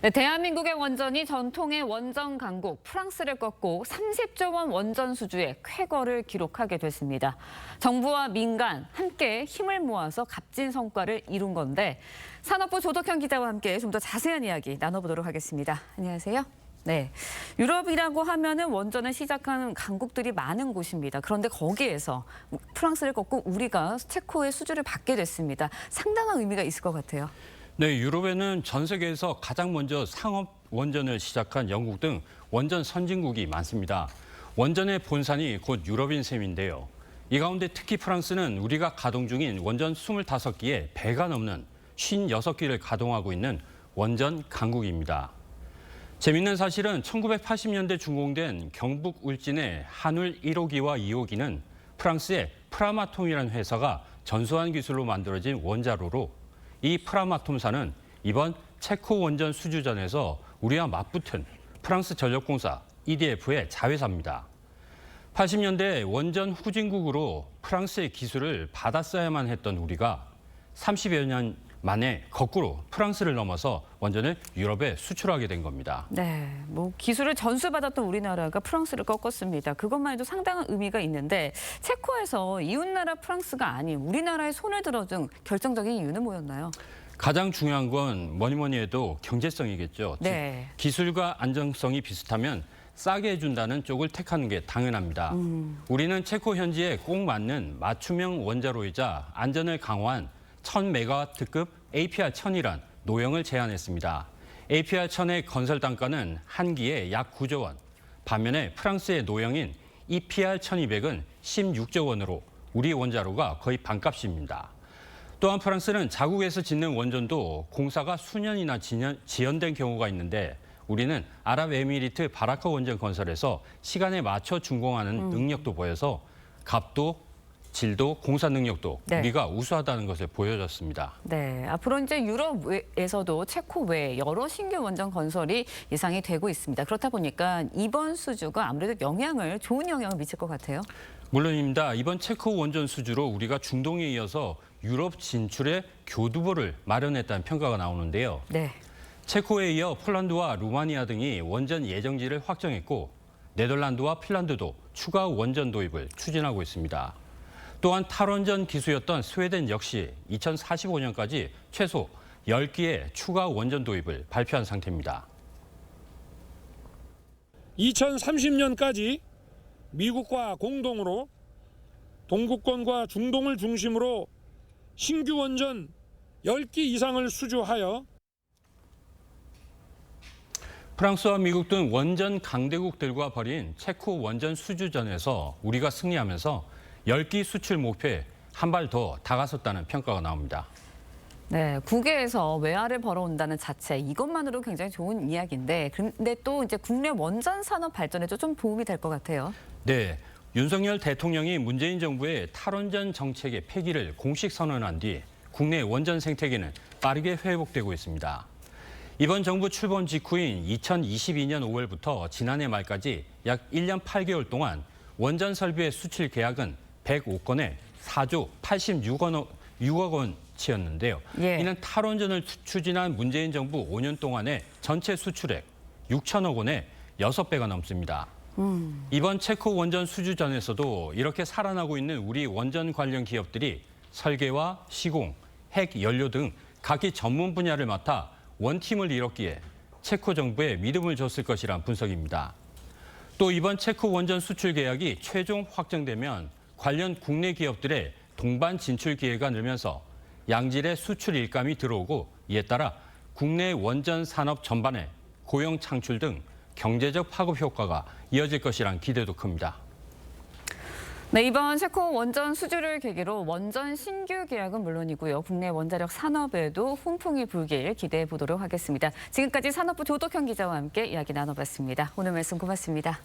네, 대한민국의 원전이 전통의 원전 강국 프랑스를 꺾고 30조 원 원전 수주의 쾌거를 기록하게 됐습니다. 정부와 민간 함께 힘을 모아서 값진 성과를 이룬 건데 산업부 조덕현 기자와 함께 좀 더 자세한 이야기 나눠보도록 하겠습니다. 안녕하세요. 네, 유럽이라고 하면은 원전을 시작하는 강국들이 많은 곳입니다. 그런데 거기에서 프랑스를 꺾고 우리가 체코의 수주를 받게 됐습니다. 상당한 의미가 있을 것 같아요. 네, 유럽에는 전 세계에서 가장 먼저 상업 원전을 시작한 영국 등 원전 선진국이 많습니다. 원전의 본산이 곧 유럽인 셈인데요. 이 가운데 특히 프랑스는 우리가 가동 중인 원전 25기에 배가 넘는 56기를 가동하고 있는 원전 강국입니다. 재밌는 사실은 1980년대 준공된 경북 울진의 한울 1호기와 2호기는 프랑스의 프라마톰이라는 회사가 전수한 기술로 만들어진 원자로로 이 프라마톰사는 이번 체코 원전 수주전에서 우리와 맞붙은 프랑스 전력공사 EDF의 자회사입니다. 80년대 원전 후진국으로 프랑스의 기술을 받았어야만 했던 우리가 30여 년 만에 거꾸로 프랑스를 넘어서 원전을 유럽에 수출하게 된 겁니다. 네, 기술을 전수받았던 우리나라가 프랑스를 꺾었습니다. 그것만 해도 상당한 의미가 있는데 체코에서 이웃나라 프랑스가 아닌 우리나라의 손을 들어준 결정적인 이유는 뭐였나요? 가장 중요한 건 뭐니 해도 경제성이겠죠. 네. 즉, 기술과 안정성이 비슷하면 싸게 해준다는 쪽을 택하는 게 당연합니다. 우리는 체코 현지에 꼭 맞는 맞춤형 원자로이자 안전을 강화한 1000메가와트급 APR-1000이란 노형을 제안했습니다. APR-1000의 건설 단가는 한 기에 약 9조 원. 반면에 프랑스의 노형인 EPR-1200은 16조 원으로 우리 원자로가 거의 반값입니다. 또한 프랑스는 자국에서 짓는 원전도 공사가 수년이나 지연된 경우가 있는데 우리는 아랍에미리트 바라카 원전 건설에서 시간에 맞춰 준공하는 능력도 보여서 값도 질도, 공사 능력도 우리가 우수하다는 것을 보여줬습니다. 네, 앞으로 이제 유럽에서도 체코 외에 여러 신규 원전 건설이 예상이 되고 있습니다. 그렇다 보니까 이번 수주가 아무래도 좋은 영향을 미칠 것 같아요. 물론입니다. 이번 체코 원전 수주로 우리가 중동에 이어서 유럽 진출의 교두보를 마련했다는 평가가 나오는데요. 네. 체코에 이어 폴란드와 루마니아 등이 원전 예정지를 확정했고 네덜란드와 핀란드도 추가 원전 도입을 추진하고 있습니다. 또한 탈원전 기수였던 스웨덴 역시 2045년까지 최소 10기의 추가 원전 도입을 발표한 상태입니다. 2030년까지 미국과 공동으로 동구권과 중동을 중심으로 신규 원전 10기 이상을 수주하여 프랑스와 미국 등 원전 강대국들과 벌인 체코 원전 수주전에서 우리가 승리하면서 10기 수출 목표에 한 발 더 다가섰다는 평가가 나옵니다. 네, 국외에서 외화를 벌어온다는 자체 이것만으로 굉장히 좋은 이야기인데 근데 또 이제 국내 원전 산업 발전에도 좀 도움이 될 것 같아요. 네, 윤석열 대통령이 문재인 정부의 탈원전 정책의 폐기를 공식 선언한 뒤 국내 원전 생태계는 빠르게 회복되고 있습니다. 이번 정부 출범 직후인 2022년 5월부터 지난해 말까지 약 1년 8개월 동안 원전 설비의 수출 계약은 105건에 4조 86억 원치였는데요. 예. 이는 탈원전을 추진한 문재인 정부 5년 동안의 전체 수출액 6천억 원의 6배가 넘습니다. 이번 체코 원전 수주전에서도 이렇게 살아나고 있는 우리 원전 관련 기업들이 설계와 시공, 핵 연료 등 각기 전문 분야를 맡아 원팀을 이뤘기에 체코 정부에 믿음을 줬을 것이란 분석입니다. 또 이번 체코 원전 수출 계약이 최종 확정되면 관련 국내 기업들의 동반 진출 기회가 늘면서 양질의 수출 일감이 들어오고 이에 따라 국내 원전 산업 전반에 고용 창출 등 경제적 파급 효과가 이어질 것이란 기대도 큽니다. 네, 이번 체코 원전 수주를 계기로 원전 신규 계약은 물론이고요. 국내 원자력 산업에도 훈풍이 불길 기대해 보도록 하겠습니다. 지금까지 산업부 조덕현 기자와 함께 이야기 나눠봤습니다. 오늘 말씀 고맙습니다.